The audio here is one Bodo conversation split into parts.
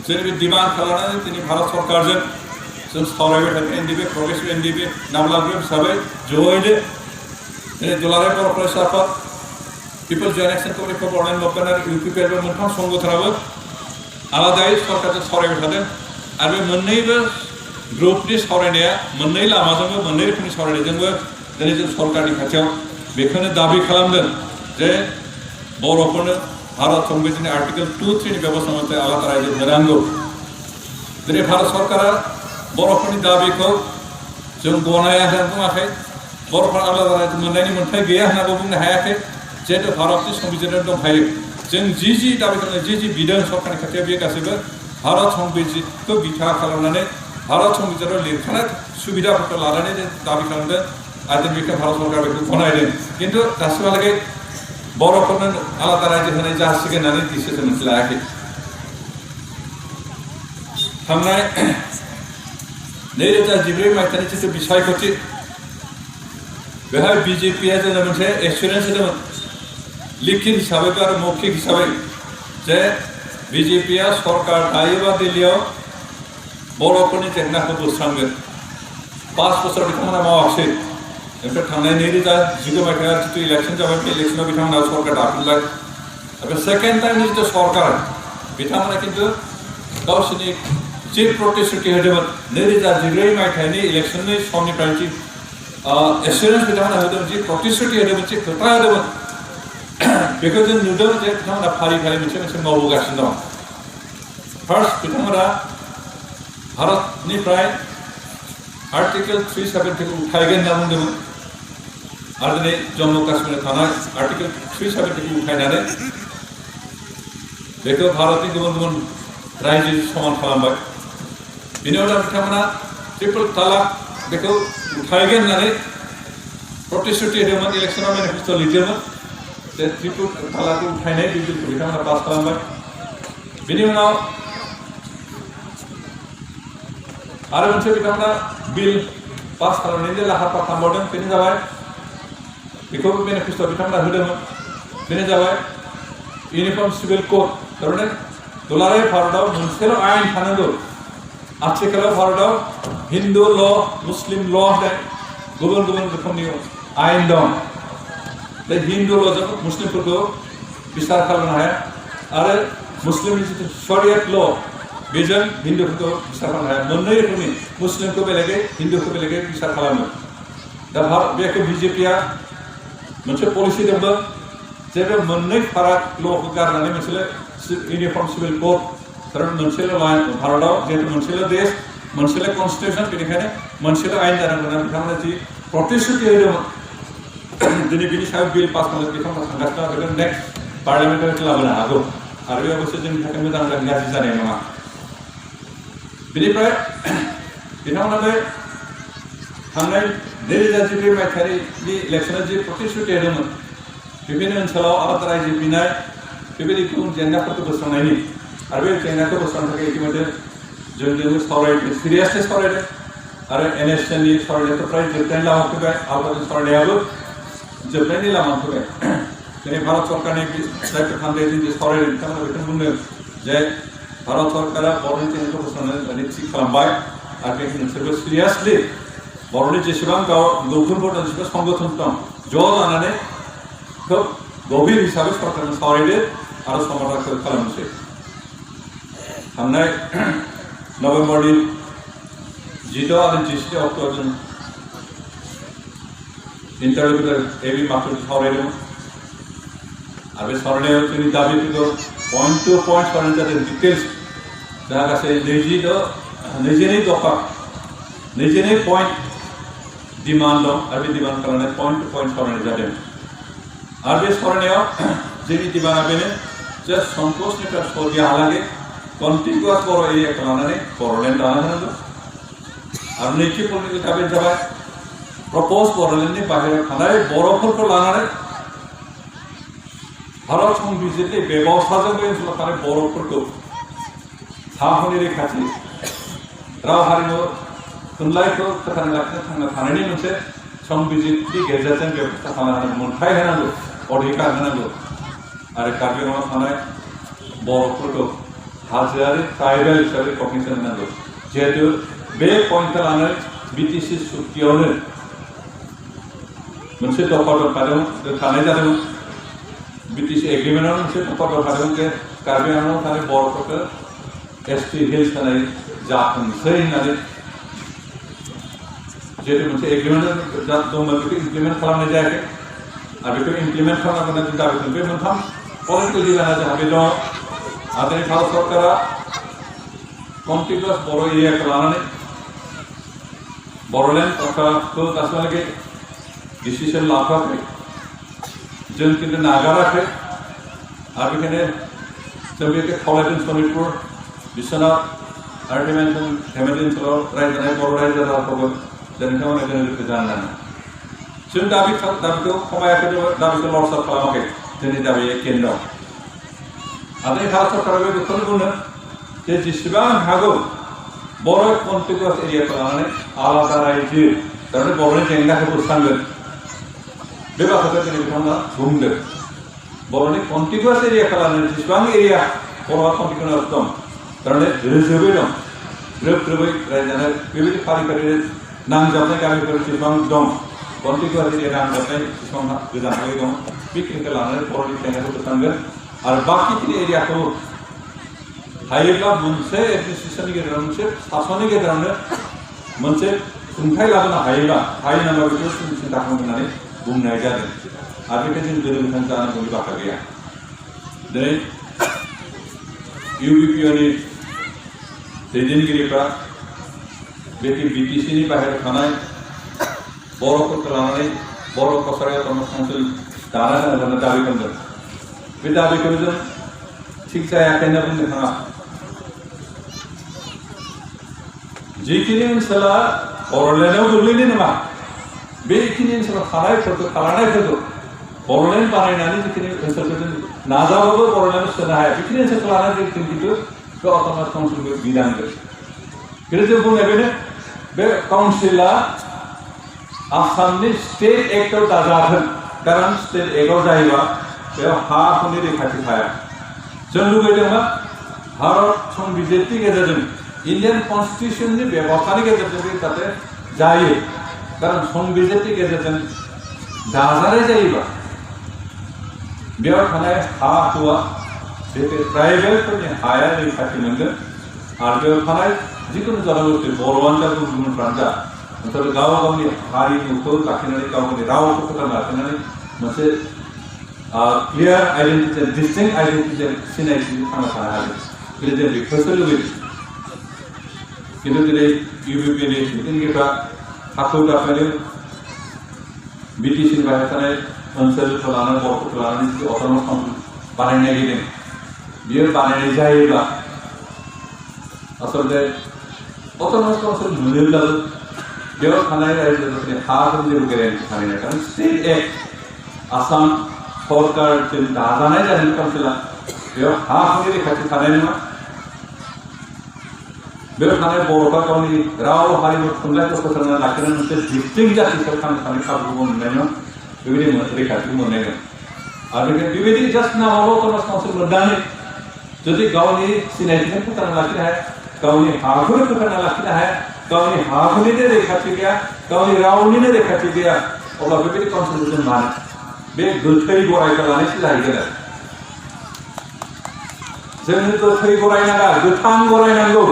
जोंनि डिमान्ड खालामनानै दिनै भारत सरकारजों जों सावरायबाय थादों एनडिपि प्रग्रेसिभ एनडिपि नामलांग्रा हिसाबै जयैनो दिनै दुलाराय बर' फरायसा आफाद people joint action committee for Bodoland movement आरो इउपिपिएल बे मोनथाम संगठनाबो आलादायै सरकारजों सावरायबाय थादों आरो बे मोननैबो ग्रुपनि सावरायनाया मोननै लामाजोंबो मोननै रोखोमनि सावरायनायजोंबो दिनै जों सरकारनि खाथियाव बेखौनो दाबि खालामदों जे बर'फोरनो भारत संबिजितनि आर्टिकल 2(3) नि बेबस्था मथे आलादा रायजो होनांगौ। दिनै भारत सरकारा बर'फोरनि दाबिखौ जों गनाया होनना बुङाखै, बर'फोरा आलादा रायजो मोननायनि मोन्थाय गैया होननाबो बुंनो हायाखै, जिहेतु भारतनि संबिजितआव दंखायो। जों जि दाबि खालामनाय जि बिदों सरकारनि खाथियाव बे गासैबो भारत संबिजितखौ बिथा खालामनानै भारत संबिजितआव लिरखानाय सुबिदाफोरखौ लानानै जों दाबि खालामदों आरो बेखौ भारत सरकारा बेखौ गनायदों। खिन्थु दासिमहालागै बर'फोरनो आलादा रायजो होनाय जासिगोन होननानै डिसिसन मोनसे लायाखै। थांनाय 2014 मायथाइनि जिथु बिसायख'थि बेहाय बिजेपिआ जोंनो मोनसे एसुरेन्स होदोंमोन लिखित हिसाबै आरो मौखिक हिसाबै जे बिजेपिआ सरकार थायोबा दिल्लीयाव बर'फोरनि जेंनाखौ बोस्रांगोन। 5 बोसोर बिथांमोना मावाखिसै। ओमफ्राय थांनाय 2019 मायथाइयाव जितु इलेक्शन जाबाय बे इलेक्शनाव बिथांमोना सरकार दाफिनबाय। आरो सेकेन्ड टाइमनि जितु सरकार बिथांमोना खिन्थु गावसोरनि जि प्रतिश्रुति होदोंमोन 2014 मायथाइनि इलेक्शननि समनिफ्राय जि एसुरेन्स बिथांमोना होदोंमोन, जि प्रतिश्रुति होदोंमोन, जि खोथा होदोंमोन बेखौ जों नुदों जे बिथांमोना फारि फारि मोनसे मावबोगासिनो दं। फार्स्ट बिथांमोना भारतनिफ्राय आर्टिकल 370 खौ उठायगोन होनना बुंदोंमोन आरो दिनै जम्मु काश्मीराव थानाय आर्टिकल 370 खौ उठायनानै बेखौ भारतनि गुबुन गुबुन रायजोजों समान खालामबाय। बेनि उनाव बिथांमोना ट्रिपल तालाक बेखौ उठायगोन होननानै प्रतिश्रुति होदोंमोन, इलेक्शनाव मेनिफेस्ट'आव लिरदोंमोन जे ट्रिपल तालाकखौ उठायनाय बिलखौ बिथांमोना पास खालामबाय। बेनि उनाव आरो मोनसे बिथांमोना बिल पास खालामनायनि लाहार फाहार खालामबावदों, बेनो जाबाय बेखौबो मेनिफेस्ट'आव बिथांमोना होदोंमोन, बेनो जाबाय इउनिफर्म सिभिल कोड। थारमाने दुलाराय भारतआव मोनसेल' आयेन थानांगौ। आथिखालाव भारतआव हिन्दु ल', मुस्लिम ल' होननाय गुबुन गुबुन रोखोमनि आयेन दं। बे हिन्दु ल'जों मुस्लिमफोरखौ बिसार खालामनो हाया आरो मुस्लिमनि जितु शरियत ल' बेजों हिन्दुफोरखौ बिसार खालामनो हाया। मोननै रोखोमनि मुस्लिमखौ बेलेगै हिन्दुखौ बेलेगै बिसार खालामो। दा बेखौ बिजेपिआ मोनसे पलिसि दंमोन जे बे मोननै फाराग ल'खौ गारनानै मोनसेल' इउनिफर्म सिभिल कोड, खारन मोनसेल' भारतआव जिहेतु मोनसेल' देश मोनसेल' कनस्टिटिउसन, बेनिखायनो मोनसेल' आयेन जानांगौ होननानै बिथांमोना जि प्रतिश्रुति होदोंमोन दिनै बिनि सायाव बिल पास खालामनो बिथांमोना थांगासिनो दं। बेखौ नेक्स्ट पार्लियामेन्टाव लाबोनो हागौ आरो बे अबयस्से जोंनि थाखाय मोजां गाज्रि जानाय नङा। बेनिफ्राय बिथांमोना बे थांनाय 2014 मायथाइनि इलेक्शनाव जि प्रतिश्रुति होदोंमोन बेबायदिनो ओनसोलाव आलादा रायजो बिनाय बेबायदि गुबुन जेंनाफोरखौ बोस्रांनायनि आरो बे जेंनाखौ बोस्रांनो थाखाय इतिमध्य जोंजोंबो सावरायदों, सिरियासलि सावरायदों आरो NSCNनि सावरायनायाथ' फ्राय जोबनायनि लामा फैबाय, आलदाजों सावरायनायाबो जोबनायनि लामा फैबाय। दिनै भारत सरकारनि जायफोर थान्दैजों जे सावरायदों बिथांमोना बेखौनो बुंदों जे भारत सरकारा बर'नि जेंनाखौ बोस्रांनो थि खालामबाय आरो बे नोंसोरबो सिरियासलि बर'नि जेसेबां गौथुमफोर दं, जेसेबां संगठन दं ज' लानानै खोब गभीर हिसाबै सरकारजों सावरायदो आरो समाधानखौ खालामनोसै। थांनाय नभेम्बरनि 16 आरो 17 अक्ट'आव जों इन्टारभिउआव एबि माथुरजों सावरायदोंमोन आरो बे सावरायनायाव जोंनि दाबिफोरखौ पइन्ट टु पइन्ट सावरायनाय जादों। डिटेल्स दा गासै 22 दफा 22 पइन्ट डिमान्ड दं आरो बे डिमान्ड खालामनाय पइन्ट टु पइन्ट सावरायनाय जादों। आरो बे सावरायनायाव जोंनि डिमान्डआ बेनो जे संकसनिफ्राय सदियाहालागै कन्टिगुवास बर' एरियाखौ लानानै बर'लेण्ड दानो होनांगौ आरो नैथि पलिटिकेल दाबिया जाबाय प्रप'ज बर'लेण्डनि बाहेरायाव थानाय बर'फोरखौ लानानै भारत संबिजितनि बेबस्थाजों बे ओनसोलाव थानाय बर'फोरखौ हाहुनि रैखाथि, राव हारिमु थुनलाइखौ फोथांना लाखिनो थांना थानायनि मोनसे संबिजितनि गेजेरजों बेबस्था खालामनानै मोनथाय होनांगौ, अधिकार होनांगौ आरो कार्बि आंलंआव थानाय बर'फोरखौ हाजोआरि ट्राइबेल हिसाबै कगनिसन होनांगौ जिहेतु बे पइन्टखौ लानानै बिटिसि सुक्तियावनो मोनसे दफा दोनखानाय जादों बिटिसि एग्रिमेन्टआव मोनसे दफा दोनखादों जे कार्बि आंलंआव थानाय बर'फोरखौ एसटि हिल्स होनाय जाथोंसै होननानै जिहेतु मोनसे एग्रिमेन्ट दंमोन बेखौ इमप्लिमेन्ट खालामनाय जायाखै आरो बेखौ इमप्लिमेन्ट खालामनांगौ होननानै दाबि खालामदों बे मोनथाम पलिटिकेल डिमान्डआ जोंहा बे दङ आरो भारत सरकारा कन्टिनिउस बर' एरियाखौ लानानै बर'लेण्ड बाथ्राखौ दासिमहालागै डिसिसन लाथ'वाखै जों खिन्थु नागाराखै आरो बेखायनो जों बेखौ खावलायदों सनितपुर बिश्वनाथ आरो धेमाजि ओनसोलाव रायजो बर' रायजो राजाफोरखौ जों नोंथांमोना जों लोगो जानो नाङा जों दाबिखौ खमायाखै दाबिखौ लरसार खालामाखै जोंनि दाबिया केन्द्र आरो भारत सरकारा बेखौनो बुङो जे जेसेबां हागौ बर' कन्टिनिउस एरियाखौ लानानै आलादा रायजो थारमाने बर'नि जेंनाखौ बोस्रांगोन बे बाथ्राखौ दिनै बिथांमोना बुंदों बर'नि कन्टिनिउस एरियाखौ लानानै जेसेबां एरिया बर'आ कन्टिनिउस दं थारमाने रोजोबै दं ग्रोब ग्रोबै रायजानाय बेबायदि फारि फारि नांजाबनाय गामिफोर जेसेबां दं कन्टिनिउस एरिया नांजाबनाय जेसेबां गोजानाय दं बेखिनिखौ लानानै बर'नि जेंनाखौ बोस्रांगोन आरो बाखिखिनि एरियाखौ हायोब्ला मोनसे एडमिनिस्ट्रेसननि गेजेराव मोनसे सासननि गेजेरावनो मोनसे खुंथाय लाबोनो हायोब्ला हायो नामा बेखौ सिन्था खालामनानै बुंनाय जादों आरो बेखायनो जों गोनो गोथां जानांगौनि बाथ्रा गैया दिनै इउबिपिअनि दैदेनगिरिफ्रा बे बिटिसिनि बाहेरायाव थानाय बर'फोरखौ लानानै बर' कसारि अट'नमास काउन्सिल दाना होनो दाबि खालामदों बे दाबिखौ जों थिग जायाखै होनना बुंनो थाङा जिखिनि ओनसोला बर'लेण्डआव गोग्लैनाय नङा बेखिनि ओनसोलाव थानायफोरखौ बर'लेण्ड बानायनानै जिखिनि ओनसोलखौ जों नाजाबाबो बर'लेण्डआव सोनो हाया बेखिनि ओनसोलखौ लानानै जों खिन्थु बे अट'नमास काउन्सिलखौ गिनांगोन खिन्थु जों बुंनाय बे काउन्सिला आसामनि स्टेट एक्टआव दाजाथों कारण स्टेट एक्टआव जायोबा बेयाव हा हुनि रैखाथि थाया जों लुबैदोंमोन भारत संबिजिरनि गेजेरजों इन्डियान कन्स्टिटिउसननि बेबस्थानि गेजेरजों जाहाथे जायो कारण संबिजिरनि गेजेरजों दाजानाय जायोबा बेयाव थानाय हा हुआ जिहेतु ट्राइबेलफोरनि हाया रैखाथि मोनगोन आरो बेयाव थानाय जिखुनु जनगोष्ठी बर'आनो जा गुबुनफ्रानो जा ओमफ्राय गाव गावनि हारिमुखौ लाखिनानै गाव गावनि रावखौ फोथांना लाखिनानै मोनसे क्लियार आइडेन्टिटि डिस्टिंक्ट आइडेन्टिटि सिनायथि थांना थानो हागोन जों बेखौसो लुबैदों खिन्थु दिनै इउबिपिनि दैदेनगिरिफ्रा हाखौ दाफायनो बिटिसिनि बाहेरायाव थानाय ओनसोलखौ लानानै बर'फोरखौ लानानै जुदि अट'नमास काउन्सिल बानायनो नागिरदों बियो बानायनाय जायोब्ला आसलते अट'नमास काउन्सिल मोनोब्लाबो बेयाव थानाय रायजोफोरनि हाफोरनि जेबो गेरेन्टि थानाय नङा कारण स्टेट एक्ट आसाम सरकारजों दाजानाय जादों काउन्सिला बेयाव हा हुनि रैखाथि थानाय नङा बेयाव थानाय बर'फ्रा गावनि राव हारिमु थुनलाइखौ फोथांना लाखिनानै मोनसे डिस्टिंक्ट जातिफोर थांना थानाय खाबुखौ मोननाय नङा बेबायदि रैखाथिखौ मोननाय नङा आरो बेबायदि जास्ट नामावल' अट'नमास काउन्सिल मोननानै जुदि गावनि सिनायथिखौ फोथांना लाखिनो हाया गावनि हाखौनो फोथांना लाखिनो हाया गावनि हाहुनिनो रैखाथि गैया गावनि रावनिनो रैखाथि गैया अब्ला बेबायदि काउन्सिलखौ जों मानो बे गोथै गरायखौ लानायसो जाहैगोन आरो जोंनो गोथै गराय नाङा गोथां गराय नांगौ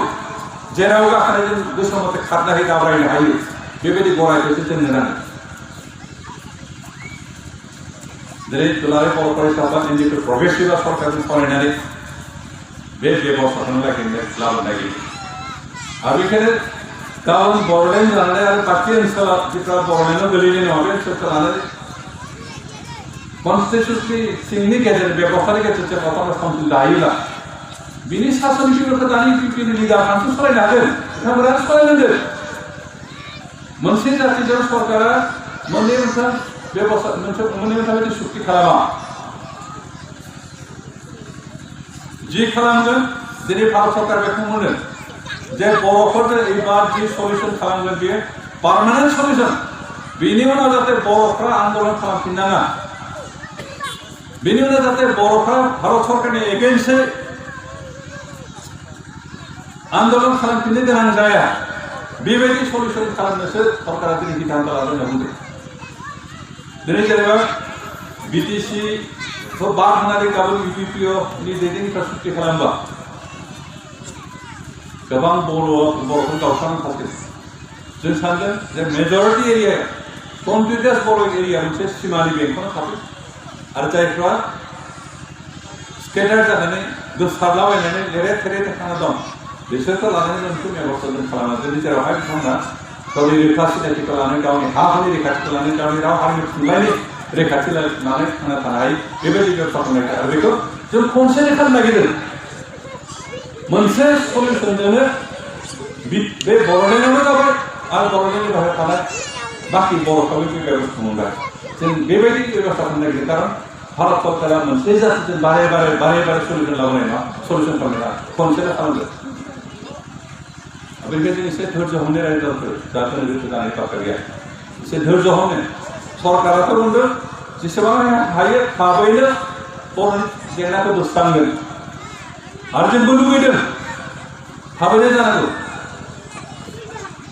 जेराव गाखोनाय जों गोसो मथे खारनानै दावबायनो हायो बेबायदि गरायखौसो जोंनो नाङो दिनै दुलाराय बर' फरायसाफ्रा एनडिएफि प्रग्रेसिभआ सरकारजों सावरायनानै बे बेबस्थाखौनो लाबोनो नागिरदों आरो बेखायनो गाबोन बर'लेण्ड लानानै आरो बाखि ओनसोलाव जिफ्रा बर'लेण्डआव गोलैनाय नङा बे ओनसोलखौ लानानै कन्स्टिटिउसननि सिंनि गेजेरजों बेबस्थानि गेजेरजों अट'नमास काउन्सिल दायोब्ला बिनि सासनगिरिफोरखौ दानि इउपिपिनि लिडारफ्रासो सालायनो हागोन बिथांमोना सालायनांगोन मोनसे जातिजों सरकारा मोननै मोनथाम बेबस्था मोननै मोनथाम बायदि सुक्ति खालामा जि खालामगोन दिनै भारत सरकार बेखौ मोनो जे बर'फोरनो एबार जि सलिउसन खालामगोन बेयो पार्मानेन्ट सलिउसन बेनि उनाव जाहाथे बर'फ्रा आन्दोलन खालामफिननाङा बेनि उनाव जाहाथे बर'फ्रा भारत सरकारनि एगेन्स्टै आन्दलन खालामफिननो गोनां जाया बेबायदि सलिउसन खालामनोसो सरकारा दिनै सिद्धान्त लादों होनना बुंदों। दिनै जेनेबा बिटिसिखौ बाद होनानै गाबोन इउपिपिअनि दैदेनगिरिफ्रा सुक्ति खालामबा गोबां बर'खौ गावस्रानानै थासिगोन। जों सानदों जे मेजरिटि एरिया कन्टिनिउस बर' एरिया मोनसे सिमानि बेंखनाव थागोन आरो जायफ्रा स्केटार जानानै गोसारलाबायनानै लेरे थेरे थांना दं बिसोरखौ लानानै मोनसे बेबस्था जों खालामो। जोंनि जेरावहाय बिथांमोना गावनि रैखा सिनायथिखौ लानानै गावनि हा हुनि रैखाथिखौ लानानै गावनि राव हारिमु थुनलाइनि रैखाथि लानानै थांना थानो हायो बेबायदि बेबस्था खालामनाय आरो बेखौ जों खनसेनो खालामनो नागिरदों। मोनसे सलिउसनजोंनो बे बर'लेण्डआवनो जाबाय आरो बर'लेण्डनि बाहेरायाव थानाय बाखि बर'फ्राबो बे बेबस्था मोनबाय। जों बेबायदि बेबस्था खालामनो नागिरदों खारन भारत सरकारा मोनसे जातिजों बारे बारे सलिउसन लाबोनाय नङा, सलिउसन खालामनाय खनसेनो खालामदों। बेनिखायनो जों एसे धैर्य हमनो रायजोफोर जाहाथे गोसो जानाय बाथ्रा गैया, एसे धैर्य हमनो। सरकाराथ' बुंदों जेसेबां हायो थाबैनो बर'नि जेंनाखौ बोस्रांगोन आरो जोंबो लुबैदों थाबैनो जानांगौ।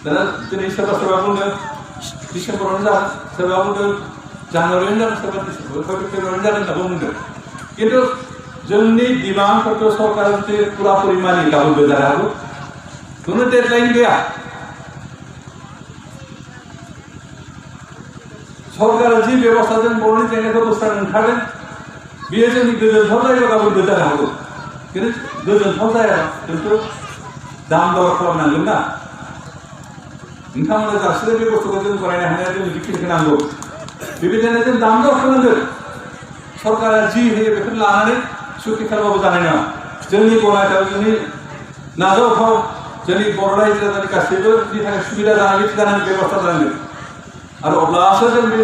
दाना दिनै सोरबा बुंदों डिसेम्बरावनो जागोन, सोरबा बुंदों जानुवारियावनो जागोन, सोरबा फेब्रुवारियावनो जागोन होनना बुंदों। खिन्थु जोंनि डिमान्डफोरखौ सरकारा जुदि पुरापुरि मानियो गाबोनबो जानो हागौ, खुनु डेडलाइन गैया। सरकारा जि बेबस्थाजों बर'नि जेंनाखौ बोस्रांनो ओंखारदों बेयो जोंनि गोजोनथाव जायोबा गाबोनबो जानो हागौ। खिन्थु गोजोनथाव जाया खिन्थु दाम दर खालामनांगोन ना। नोंथांमोना जासिनो बे बुस्थुखौ जों गनायनो हानाया जों बिखिनिखौ नांगौ। बेबायदिनो जों दाम दर खालामनांगोन। सरकारा जि होयो बेखौ लानानै सुक्ति खालामबाबो जानाय नङा। जोंनि गनायथाव जोंनि नाजावथाव जोंनि बर' रायजो राजानि गासैबोनि थाखाय सुबिदा जानानै जानांगोन, बेबस्था जानांगोन आरो अब्लासो जों बे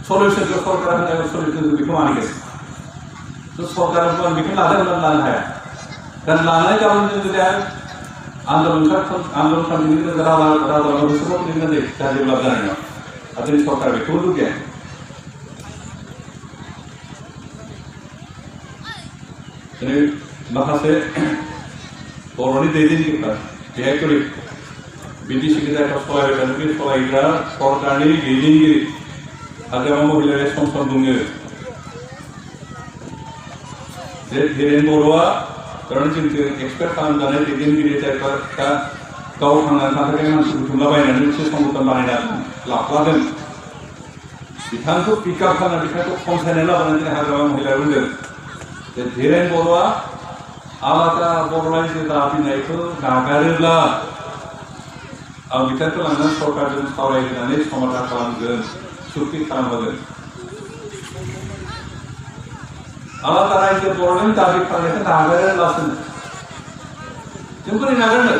सलिउसनखौ सरकारा होनाय सलिउसनखौ बेखौ मानिगोन। सरकारा बेखौ लादों होननानै लानो हाया। कारण लानाय गाबोन जों जुदि आन्दलन खालामनायनि राजा गोसोआव फैनानै जेब्ला जानाय नङा आरो दिनै सरकारा बेखौबो लुगैया। दिनै माखासे बर'नि दैदेनगिरिफ्रा बिहेकरि बिटिसिनि जायगायाव सलायबाय थादों बे सलायग्रा सरकारनि दैदेनगिरि हाग्रामा महिलाया सम बुङो जे धीरेन बर'आ थारमाने जोंखौ एक्सपेक्ट खालामजानाय दैदेनगिरि जायफ्रा गाव थांनानै थाखाय मानसि बुथुमलाबायनानै मोनसे संगठन बानायना लाफ्लादों बिथांखौ पिकआप खालामनानै बिथांखौ खनसायनानै लाबोनानै दिनै हाग्रामा महिलाया बुंदों जे धीरेन बर'आ आलादा बर' रायजो दाफिननायखौ नागारोब्ला आं बिथांखौ लानानै सरकारजों सावरायहोनानै समाधान खालामगोन, सुक्ति खालामगोन। आलादा रायजो बर'नि दाबि खालामनायखौ नागारोब्लासो जों बोरै नागारनो?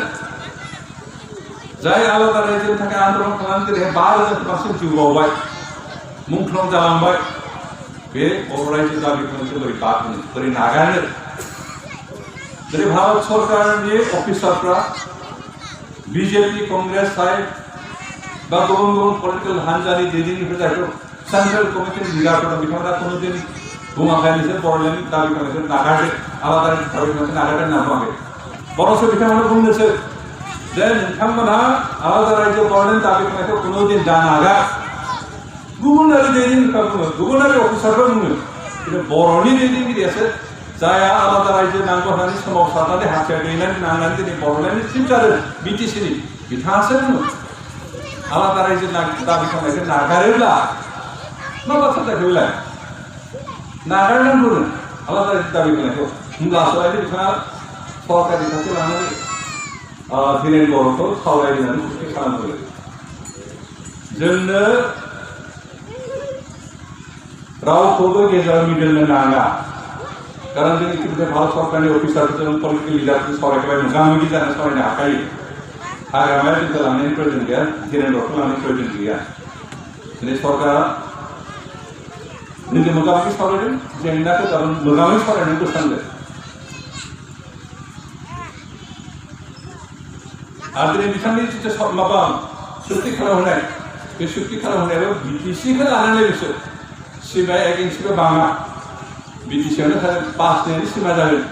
जाय आलादा रायजोनि थाखाय आन्दलन खालामनानै जेरैहाय 5,000 बांसिन जिउ बावबाय, मुंख्लं जालांबाय, बे बर' रायजो दाबिखौ बोरै बाद होनो, बोरै नागारनो? जेरै भारत सरकारनि अफिसारफ्रा बिजेपि, कंग्रेस साइड बा गुबुन पलिटिकल हान्जानि दैदेनगिरिफोर जायखौ सेन्ट्रेल कमिटिनि लिडारफोर दं बिथांमोना खुनुदिन बुङाखै बिसोर बर'लेण्डनि दाबि खालामनायखौ नागारदो, आलादा दाबि खालामनायखौ नागारदो होनना बुङाखै। बर'सो बिथांमोना बुंनोसो जे नोंथांमोनहा आलादा रायजो बर'लेण्ड दाबि खालामनायखौ खुनुदिन दा नागार। गुबुनारि दैदेनगिरिफ्रा बुङो, गुबुनारि अफिसारफ्रा बुङो, खिन्थु बर'नि दैदेनगिरियासो जाया आलादा रायजो नांगौ होननानै सोमावसारनानै हाथियार दैनानै नांनानै दिनै बर'लेण्डनि चिफ जादों बिटिसिनि बिथाङासो बुङो आलादा रायजो दाबि खालामनायखौ नागारोब्ला मा बाथ्रा जाखो बेलाय? नागारनांगौ आलादा रायजो दाबि खालामनायखौ होमब्लासो बिथाङा सरकारनि खाथियाव लानानै धीरेन बर'खौ सावरायनानै सुक्ति खालामगोन। जोंनो रावखौबो गेजेराव मिडिलनो नाङा। कारण जों इतिमধ্যে भारत सरकारनि अफिसारफोरजों पलिटिकल लिडारफोरजों सावरायबाय, मोगा-मोगि जानानै सावरायनो हाखायो। हाग्रामाया जोंखौ लांनायनि प्रयोजन गैया, धीरेन बर'खौ लांनायनि प्रयोजन गैया। दिनै सरकारा जोंजों मोगा-मोगि सावरायदों, जेंनाखौ गाबोन मोगा-मोगि सावरायनानै बोस्रांगोन। आरो दिनै बिथांनि जिथु माबा सुक्ति खालामहोनाय बे सुक्ति खालामहोनायाबो बिटिसिखौ लानानै बिसोर सिमाया एगेन्स्टबो बाङा। बिटिसियावनो 5 सिमा जागोन।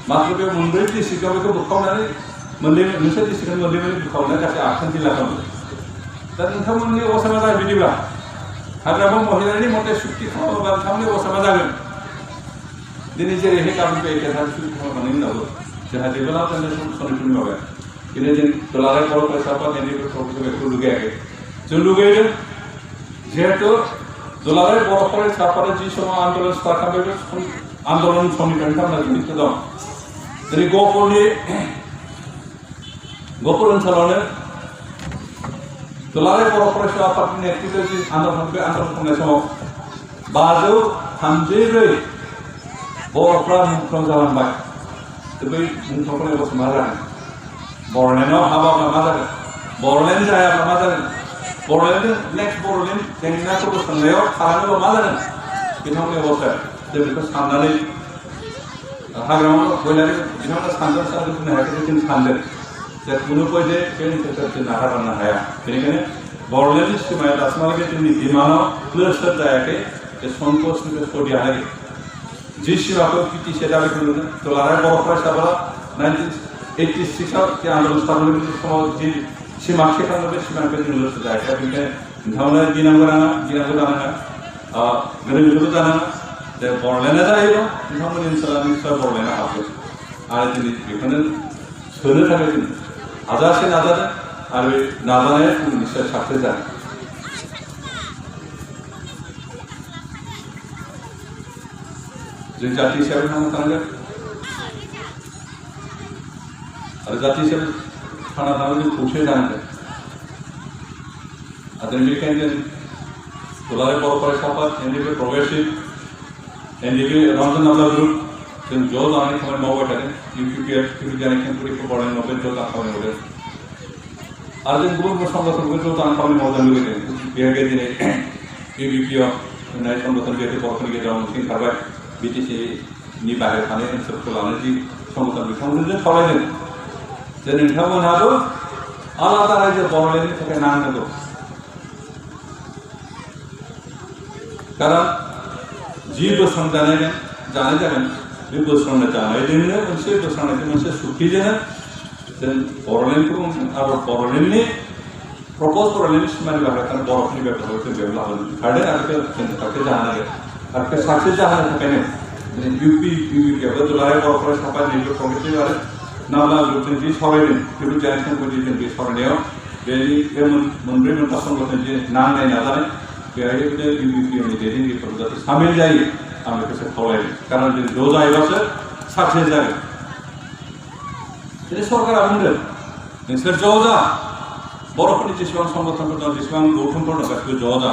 मात्र बे मोनब्रै डिस्ट्रिक्टआव बेखौ बोखावनानै नोंसोर डिस्ट्रिक्टनि मोननै बिखावनो गासै 8 जिल्ला दं दा नोंथांमोननि अबस्था मा जागोन बिदिब्ला हाग्रामा महिलानि मथे सुक्ति खालामोबा नोंथांमोननि अबस्था मा जागोन दिनै जेरैहाय गामिनिफ्राय एखे थार सुक्ति खालामखांनायनि उनावबो जोंहा जेबो लाब जानाय सनैफोरनि माबाया बेनो जों दुलाराय बर' फरायसाफोर एनडिएफबि प्रफेसर बेखौ लुगैयाखै जों लुगैदों जिहेतु दुलाराय बर' फरायसाफोरा जि समाव आन्दलन स्टार्ट खालामबाय आन्दलन समनिफ्रायनो बिथांमोना जड़ित दं दिनै गहपुर ओनसोलावनो दुलाराय बर' फरायसा आफादनि नेतृत्वआव जि आन्दलन खालामनाय समाव 534 बर'फ्रा मुंख्लं जालांबाय बै मुंख्लंफोरनि अबस्था मा जागोन बर'लेण्डआव हाबाब्ला मा जागोन बर'लेण्ड जायाब्ला मा जागोन बर'लेण्ड नेक्स्ट बर'लेण्ड जेंनाखौ बोस्रांनायाव थालाङोबा मा जागोन बिथांमोननि अबस्था जों बेखौ साननानै हाग्रामा महिलारि बिथांमोना सानदों बुंनो हायाखै जों सानदों जे कुनु पयजे बे ओनसोलखौ जों नागारनो हाया बेनिखायनो बर'लेण्डनि सिमाया दासिमहालागै जोंनि डिमान्डआव क्लियार जायाखै जे संकसनिफ्राय सदियालागै जि सिमाखौ पिटिसिआ दाबि खालामदों दुलाराय बर' फरायसाफोरा 1986आव जे आन्दलन स्टार्ट खालामनाय समाव जि सिमा थिखांदों बे सिमानिफ्राय जों क्लियार जायाखै बेनिखायनो नोंथांमोना गिनांगौ जानाङा गोनो जानाङा जे बर'लेण्डआ जायोबा नोंथांमोननि ओनसोला निश्चय बर'लेण्डआ हाबगोन आरो दिनै बेखौनो सोनो थाखाय जों हाजासे नाजादों आरो बे नाजानाया निश्चय साक्सेस जागोन जों जाति हिसाबै थांना थानांगोन आरो जाति हिसाबै थांना थानानै जों खौसे जानांगोन आरो बेनिखायनो जों दुलाराय बर' फरायसा आफाद एनडिएफबि प्रग्रेसिभ एनडिएफबि रंजन नाब्ला ग्रुप जों ज' जानानै खामानि मावबाय थादों इउपिपिएफ जानाय केम्पुरिखौ बरायनाय मावबाय ज' जानानै खामानि मावदों आरो जों गुबुन संगठनफोरखौ ज' जानानै खामानि मावनो लुबैदों बेहाय दिनै इउपिपिएफ होननाय संगठन जिहेतु बर'फोरनि गेजेराव मोनसे ओंखारबाय बिटिसिनि बाहेर थानाय ओनसोलखौ लानानै जि संगठन बिथांमोनजों सावरायदों जे नोंथांमोनहाबो आलादा रायजो बर'लेण्डनि थाखाय नांनांगौ कारन जि बोस्रांजानाय जागोन बे बोस्रांनाय जानायजोंनो मोनसे सुखिजोंनो जों बर'लेण्डखौ आरो बर'लेण्डनि प्रपज बर'लेण्डनि सिमानि बाहेर थानाय बर'फोरनि बेब'स्थाखौ जों बेयाव लाबोनो ओंखारदों आरो जों साक्सेस जानो नागिरो आरो बे साक्सेस जाहोनो थाखायनो दिनै इउपिपिएफबो दुलाराय बर' फरायसा आफाद एनडिएफबि प्रग्रेसिभ आरो नाब्ला ग्रुपजों जि सावरायदों बेफोर जानाय समफोरनि जों बे सावरायनायाव बे मोनब्रै मोनबा संगठन जि नांनाय नाजानाय बेहाय इउपिपिएफनि दैदेनगिरिफोर जाहाथे सामिल जायो आं बेखौसो खावलायदों कारन जों ज' जायोबासो साक्सेस जागोन दिनै सरकारा बुंदों नोंसोर ज' जा बर'फोरनि जेसेबां संगठनफोर दं जेसेबां गौथुमफोर दं गासिबो ज' जा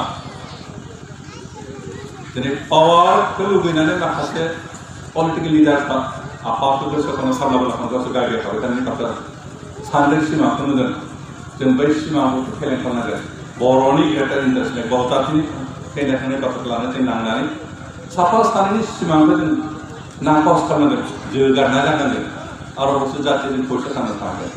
दिनै पावारखौ लुबैनानै माखासे पलिटिकेल लिडार्सफ्रा आफादफोरखौ सोरखारनो सामलायनो लाखांगासो गारिया थाबाय थानायनि बाथ्रा सानदों सिमाखौ नुदों जों बै सिमाखौ फेलें खालामनांगोन बर'नि ग्रेटार इन्टारेस्टनि बर' जातिनि थैनाय थांनाय बाथ्राखौ लानानै जों नांनानै साफा सानैनि सिमांखौ जों नाकस खालामनांगोन जोगारना जानांगोन आरो अबस्से जातिजों खौसे थांनो थानांगोन